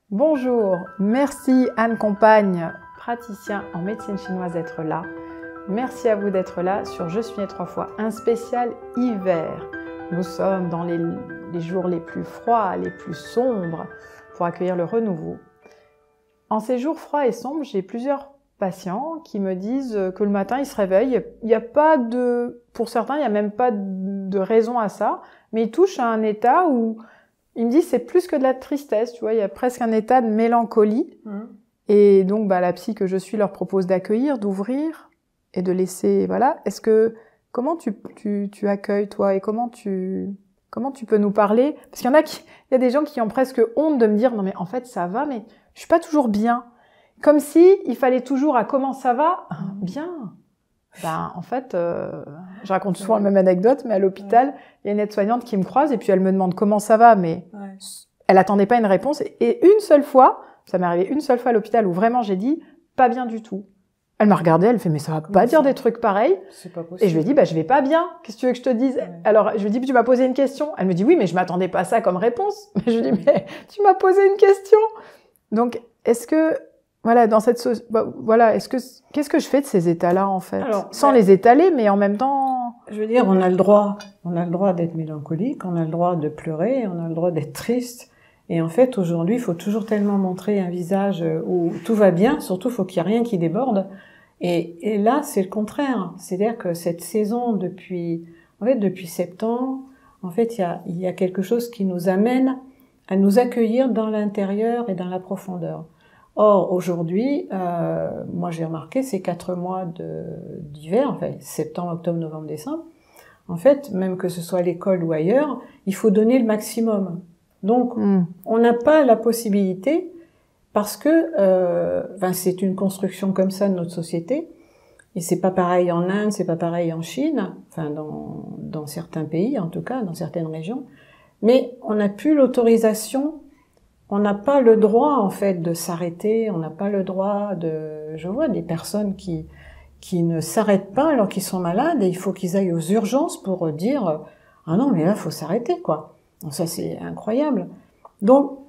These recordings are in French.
Bonjour, merci Anne Compagne, praticien en médecine chinoise d'être là. Merci à vous d'être là sur Je suis né 3 fois, un spécial hiver. Nous sommes dans les jours les plus froids, les plus sombres pour accueillir le renouveau. En ces jours froids et sombres, j'ai plusieurs patients qui me disent que le matin ils se réveillent. Il n'y a pas de, pour certains, il n'y a même pas de raison à ça, mais ils touchent à un état où il me dit c'est plus que de la tristesse, tu vois, il y a presque un état de mélancolie. Et donc la psy que je suis leur propose d'accueillir, d'ouvrir et de laisser, voilà. Comment tu accueilles toi et comment tu peux nous parler? Parce qu'il y a des gens qui ont presque honte de me dire non mais en fait ça va, mais je suis pas toujours bien. Comme si il fallait toujours comment ça va? Bien. En fait, je raconte souvent la même anecdote, mais à l'hôpital, il y a une aide-soignante qui me croise et puis elle me demande comment ça va, mais elle attendait pas une réponse. Et une seule fois, ça m'est arrivé une seule fois à l'hôpital où vraiment j'ai dit pas bien du tout. Elle m'a regardée, elle fait mais ça va pas dire des trucs pareils. C'est pas possible. Et je lui ai dit je vais pas bien. Qu'est-ce que tu veux que je te dise? Alors je lui ai dit tu m'as posé une question. Elle me dit oui mais je m'attendais pas à ça comme réponse. Mais je lui ai dit mais tu m'as posé une question. Donc est-ce que voilà, dans cette qu'est-ce que je fais de ces états-là en fait? Alors, sans les étaler, mais en même temps. Je veux dire, on a le droit d'être mélancolique, on a le droit de pleurer, on a le droit d'être triste. Et en fait, aujourd'hui, il faut toujours tellement montrer un visage où tout va bien, surtout, il faut qu'il n'y ait rien qui déborde. Et là, c'est le contraire. C'est-à-dire que cette saison, depuis septembre, en fait, il y a quelque chose qui nous amène à nous accueillir dans l'intérieur et dans la profondeur. Or, aujourd'hui, moi j'ai remarqué ces 4 mois d'hiver, enfin septembre, octobre, novembre, décembre, en fait, même que ce soit à l'école ou ailleurs, il faut donner le maximum. Donc, on n'a pas la possibilité, parce que c'est une construction comme ça de notre société, et c'est pas pareil en Inde, c'est pas pareil en Chine, enfin dans certains pays en tout cas, dans certaines régions, mais on n'a plus l'autorisation. On n'a pas le droit, en fait, de s'arrêter. On n'a pas le droit je vois des personnes qui ne s'arrêtent pas alors qu'ils sont malades et il faut qu'ils aillent aux urgences pour dire, ah non, mais là, faut s'arrêter, quoi. Donc ça, c'est incroyable. Donc,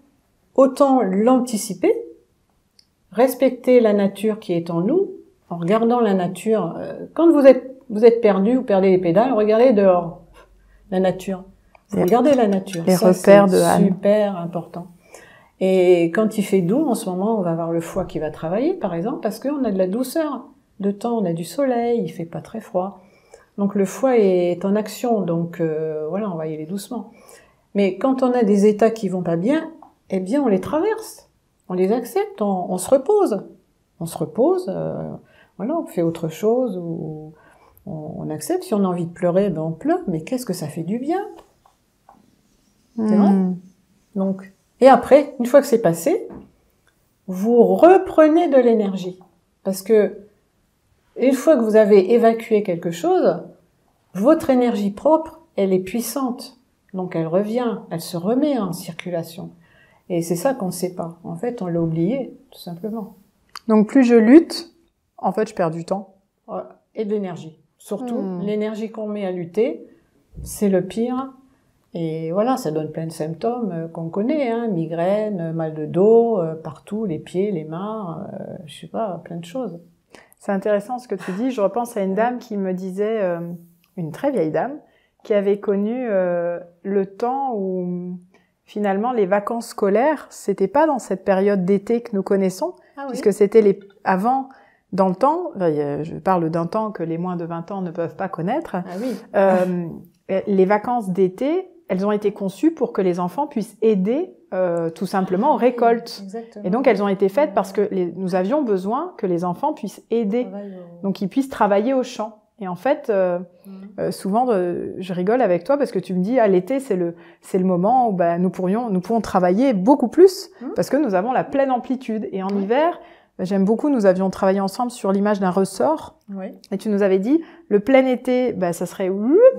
autant l'anticiper, respecter la nature qui est en nous, en regardant la nature. Quand vous êtes perdu ou perdez les pédales, regardez dehors, la nature. Vous regardez la nature. Les repères de Anne. C'est super important. Et quand il fait doux, en ce moment, on va avoir le foie qui va travailler, par exemple, parce qu'on a de la douceur de temps, on a du soleil, il fait pas très froid. Donc le foie est en action, donc on va y aller doucement. Mais quand on a des états qui vont pas bien, eh bien on les traverse, on les accepte, on se repose. On se repose, on fait autre chose, ou on accepte. Si on a envie de pleurer, on pleure, mais qu'est-ce que ça fait du bien? C'est vrai? Donc... Et après, une fois que c'est passé, vous reprenez de l'énergie. Parce que, une fois que vous avez évacué quelque chose, votre énergie propre, elle est puissante. Donc elle revient, elle se remet en circulation. Et c'est ça qu'on ne sait pas. En fait, on l'a oublié, tout simplement. Donc plus je lutte, en fait, je perds du temps. Et de l'énergie. Surtout, l'énergie qu'on met à lutter, c'est le pire. Et voilà, ça donne plein de symptômes qu'on connaît, migraine, mal de dos, partout, les pieds, les mains, je sais pas, plein de choses. C'est intéressant ce que tu dis. Je repense à une dame qui me disait, une très vieille dame, qui avait connu le temps où finalement les vacances scolaires, c'était pas dans cette période d'été que nous connaissons, puisque c'était avant. Dans le temps, je parle d'un temps que les moins de 20 ans ne peuvent pas connaître. Les vacances d'été, elles ont été conçues pour que les enfants puissent aider tout simplement aux récoltes. Exactement. Et donc elles ont été faites parce que nous avions besoin que les enfants puissent aider, donc qu'ils puissent travailler au champ. Et en fait, souvent, je rigole avec toi parce que tu me dis, l'été c'est le moment où nous pouvons travailler beaucoup plus parce que nous avons la pleine amplitude. Et en hiver, j'aime beaucoup, nous avions travaillé ensemble sur l'image d'un ressort. Et tu nous avais dit, le plein été, ça serait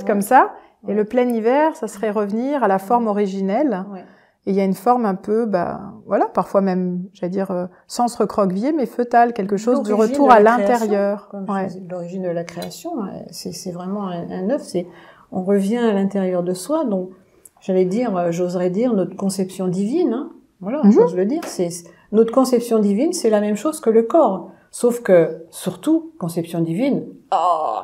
comme ça. Et le plein hiver, ça serait revenir à la forme originelle. Et il y a une forme un peu, parfois même, j'allais dire, sans se recroqueviller, mais fœtale, quelque chose du retour à l'intérieur. L'origine de la création, c'est vraiment un œuf, on revient à l'intérieur de soi. Donc, j'oserais dire, notre conception divine, Voilà, je veux dire, notre conception divine, c'est la même chose que le corps. Sauf que, surtout, conception divine,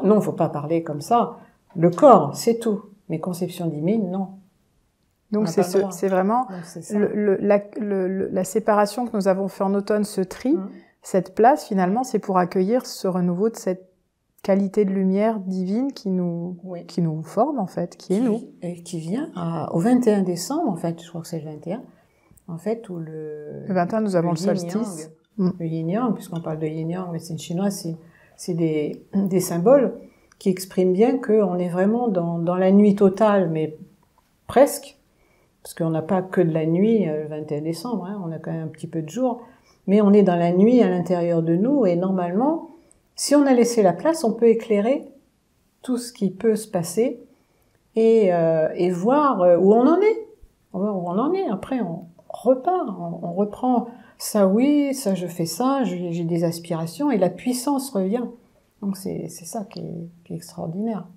non, faut pas parler comme ça. Le corps, c'est tout. Mais conception divine, non. Donc c'est vraiment la séparation que nous avons fait en automne, ce tri, cette place finalement, c'est pour accueillir ce renouveau de cette qualité de lumière divine qui nous forme en fait, qui est nous. Et qui vient au 21 décembre, en fait, je crois que c'est le 21, en fait, où le 21 nous avons le solstice. Le yin-yang, puisqu'on parle de yin-yang, médecine chinoise, c'est des symboles qui expriment bien qu'on est vraiment dans la nuit totale, mais presque, parce qu'on n'a pas que de la nuit le 21 décembre, on a quand même un petit peu de jour, mais on est dans la nuit à l'intérieur de nous, et normalement, si on a laissé la place, on peut éclairer tout ce qui peut se passer et voir où on en est. On va voir où on en est. Après, on repart, on reprend ça, oui, ça, je fais ça, j'ai des aspirations, et la puissance revient. Donc c'est ça qui est extraordinaire.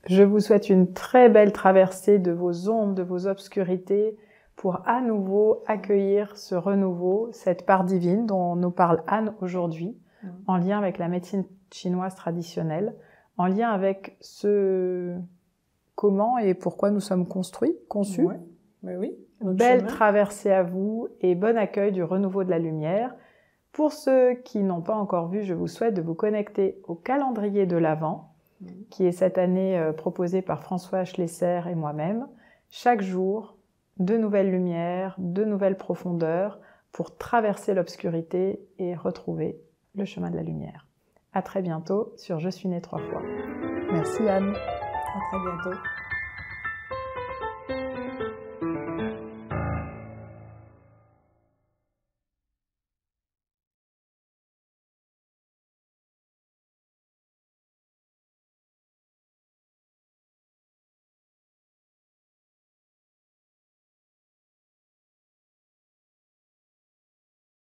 Je vous souhaite une très belle traversée de vos ombres, de vos obscurités, pour à nouveau accueillir ce renouveau, cette part divine dont nous parle Anne aujourd'hui, en lien avec la médecine chinoise traditionnelle, en lien avec ce comment et pourquoi nous sommes construits, conçus. Ouais, mais oui. Belle traversée à vous et bon accueil du renouveau de la lumière. Pour ceux qui n'ont pas encore vu, je vous souhaite de vous connecter au calendrier de l'Avent, qui est cette année proposé par François Schlesser et moi-même. Chaque jour, de nouvelles lumières, de nouvelles profondeurs pour traverser l'obscurité et retrouver le chemin de la lumière. À très bientôt sur Je suis née 3 fois. Merci Anne. À très bientôt.